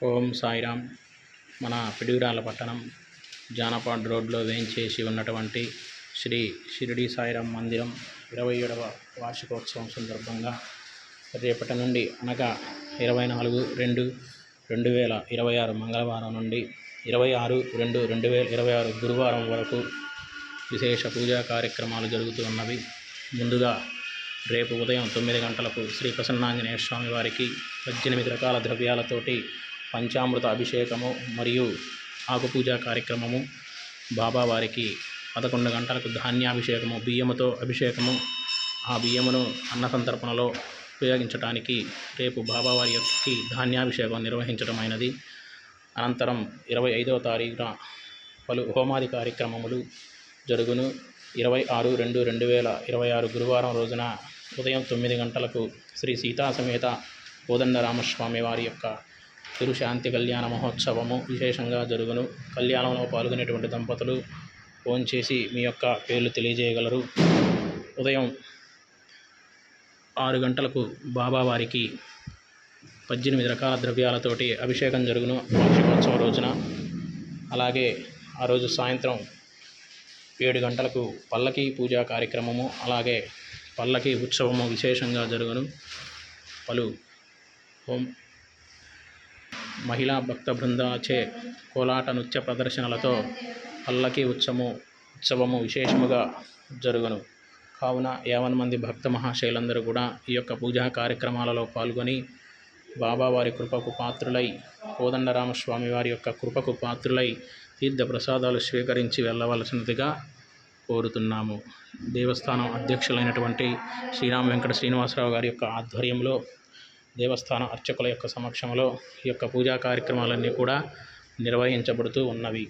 ఓం సాయిరామ్. మన పిడుగురాళ్ళ పట్టణం జానపాడ్ రోడ్లో వేయించేసి ఉన్నటువంటి శ్రీ షిరిడి సాయిరామ్ మందిరం 27వ వార్షికోత్సవం సందర్భంగా రేపటి నుండి అనగా 24/2/2026 మంగళవారం నుండి 26/2/2026 గురువారం వరకు విశేష పూజా కార్యక్రమాలు జరుగుతూ ఉన్నవి. ముందుగా రేపు ఉదయం 9 గంటలకు శ్రీ ప్రసన్నాంజనేయ స్వామి వారికి 18 రకాల ద్రవ్యాలతోటి పంచామృత అభిషేకము మరియు ఆకుపూజ కార్యక్రమము. బాబావారికి 11 గంటలకు ధాన్యాభిషేకము, బియ్యముతో అభిషేకము. ఆ బియ్యమును అన్న సంతర్పణలో ఉపయోగించడానికి రేపు బాబావారి యొక్క ధాన్యాభిషేకం నిర్వహించడమైనది. అనంతరం 25వ తారీఖున పలు హోమాది కార్యక్రమములు జరుగును. 26/2/2026 గురువారం రోజున ఉదయం 9 గంటలకు శ్రీ సీతా సమేత కోదండరామస్వామి వారి యొక్క తిరుశాంతి కళ్యాణ మహోత్సవము విశేషంగా జరుగును. కళ్యాణంలో పాల్గొనేటువంటి దంపతులు ఫోన్ చేసి మీ యొక్క పేర్లు తెలియజేయగలరు. ఉదయం 6 గంటలకు బాబావారికి 18 రకాల ద్రవ్యాలతోటి అభిషేకం జరుగును వార్షికోత్సవం రోజున. అలాగే ఆ రోజు సాయంత్రం 7 గంటలకు పల్లకీ పూజా కార్యక్రమము, అలాగే పల్లకీ ఉత్సవము విశేషంగా జరుగును. పలు మహిళా భక్త బృందాచే కోలాట నృత్య ప్రదర్శనలతో పల్లకీ ఉత్సవము విశేషముగా జరుగును. కావున 50 మంది భక్త మహాశైలందరూ కూడా ఈ యొక్క పూజా కార్యక్రమాలలో పాల్గొని బాబావారి కృపకు పాత్రులై, కోదండరామస్వామి వారి యొక్క కృపకు పాత్రులై తీర్థ ప్రసాదాలు స్వీకరించి వెళ్ళవలసినదిగా కోరుతున్నాము. దేవస్థానం అధ్యక్షులైనటువంటి శ్రీరామ వెంకట శ్రీనివాసరావు గారి యొక్క ఆధ్వర్యంలో, దేవస్థాన అర్చకుల యొక్క సమక్షంలో ఈ యొక్క పూజా కార్యక్రమాలన్నీ కూడా నిర్వహించబడుతూ ఉన్నవి.